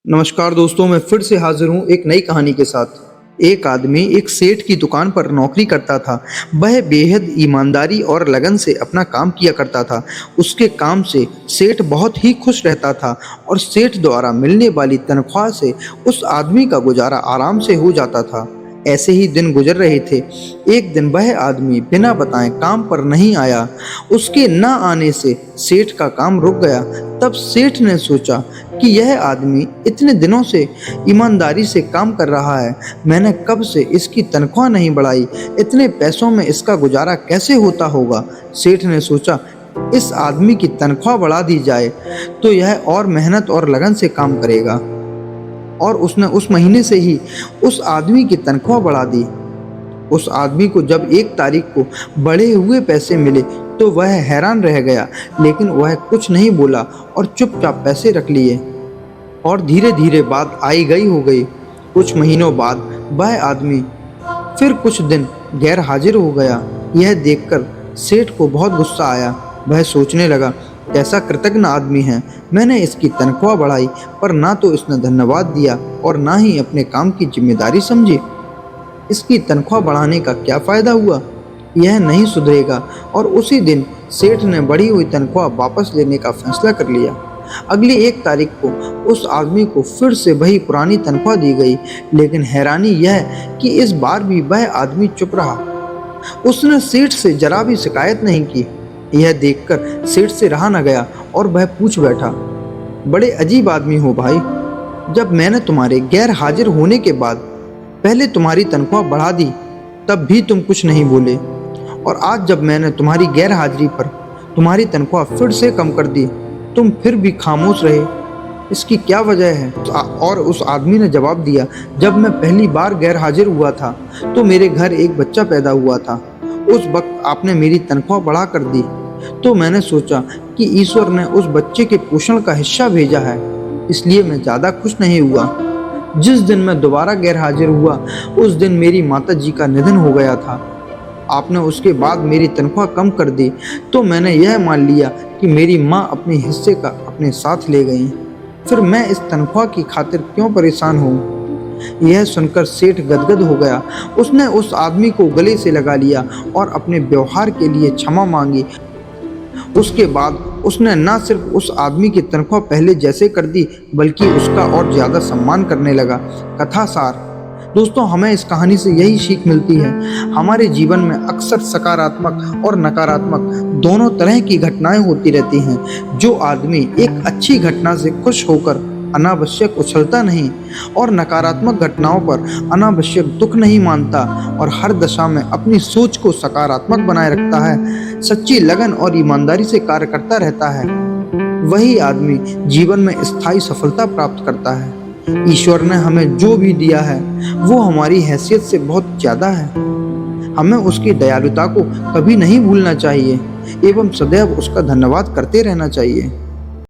नमस्कार दोस्तों, मैं फिर से हाजिर हूँ एक नई कहानी के साथ। एक आदमी एक सेठ की दुकान पर नौकरी करता था। वह बेहद ईमानदारी और लगन से अपना काम किया करता था। उसके काम से सेठ बहुत ही खुश रहता था और सेठ द्वारा मिलने वाली तनख्वाह से उस आदमी का गुजारा आराम से हो जाता था। ऐसे ही दिन गुजर रहे थे। एक दिन वह आदमी बिना बताए काम पर नहीं आया। उसके न आने से सेठ का काम रुक गया। तब सेठ ने सोचा कि यह आदमी इतने दिनों से ईमानदारी से काम कर रहा है, मैंने कब से इसकी तनख्वाह नहीं बढ़ाई, इतने पैसों में इसका गुजारा कैसे होता होगा। सेठ ने सोचा इस आदमी की तनख्वाह बढ़ा दी जाए तो यह और मेहनत और लगन से काम करेगा। और उसने उस महीने से ही उस आदमी की तनख्वाह बढ़ा दी। उस आदमी को जब 1 तारीख को बढ़े हुए पैसे मिले तो वह हैरान रह गया, लेकिन वह कुछ नहीं बोला और चुपचाप पैसे रख लिए। और धीरे धीरे बात आई गई हो गई। कुछ महीनों बाद वह आदमी फिर कुछ दिन गैर हाजिर हो गया। यह देखकर सेठ को बहुत गुस्सा आया। वह सोचने लगा, कैसा कृतज्ञ आदमी है, मैंने इसकी तनख्वाह बढ़ाई पर ना तो इसने धन्यवाद दिया और ना ही अपने काम की जिम्मेदारी समझी। इसकी तनख्वाह बढ़ाने का क्या फ़ायदा हुआ, यह नहीं सुधरेगा। और उसी दिन सेठ ने बढ़ी हुई तनख्वाह वापस लेने का फैसला कर लिया। अगली 1 तारीख को उस आदमी को फिर से वही पुरानी तनख्वाह दी गई, लेकिन हैरानी यह कि इस बार भी वह आदमी चुप रहा। उसने सेठ से जरा भी शिकायत नहीं की। यह देखकर सेठ से रहा न गया और वह पूछ बैठा, बड़े अजीब आदमी हो भाई, जब मैंने तुम्हारे गैर हाजिर होने के बाद पहले तुम्हारी तनख्वाह बढ़ा दी तब भी तुम कुछ नहीं बोले, और आज जब मैंने तुम्हारी गैर हाजिरी पर तुम्हारी तनख्वाह फिर से कम कर दी तुम फिर भी खामोश रहे, इसकी क्या वजह है। और उस आदमी ने जवाब दिया, जब मैं पहली बार गैर हाजिर हुआ था तो मेरे घर एक बच्चा पैदा हुआ था। उस वक्त आपने मेरी तनख्वाह बढ़ा कर दी तो मैंने सोचा कि ईश्वर ने उस बच्चे के पोषण का हिस्सा भेजा है, इसलिए मैं ज़्यादा खुश नहीं हुआ। जिस दिन मैं दोबारा गैर हाजिर हुआ उस दिन मेरी माता जी का निधन हो गया था। आपने उसके बाद मेरी तनख्वाह कम कर दी तो मैंने यह मान लिया कि मेरी माँ अपने हिस्से का अपने साथ ले गई। फिर मैं इस तनख्वाह की खातिर क्यों परेशान हूँ। यह सुनकर सेठ गदगद हो गया। उसने उस आदमी को गले से लगा लिया और अपने व्यवहार के लिए क्षमा मांगी। उसके बाद उसने न सिर्फ उस आदमी की तनख्वाह पहले जैसे कर दी बल्कि उसका और ज़्यादा सम्मान करने लगा। कथा सार दोस्तों, हमें इस कहानी से यही सीख मिलती है, हमारे जीवन में अक्सर सकारात्मक और नकारात्मक दोनों तरह की घटनाएं होती रहती हैं। जो आदमी एक अच्छी घटना से खुश होकर अनावश्यक उछलता नहीं और नकारात्मक घटनाओं पर अनावश्यक दुख नहीं मानता और हर दशा में अपनी सोच को सकारात्मक बनाए रखता है, सच्ची लगन और ईमानदारी से कार्य करता रहता है, वही आदमी जीवन में स्थायी सफलता प्राप्त करता है। ईश्वर ने हमें जो भी दिया है वो हमारी हैसियत से बहुत ज़्यादा है। हमें उसकी दयालुता को कभी नहीं भूलना चाहिए एवं सदैव उसका धन्यवाद करते रहना चाहिए।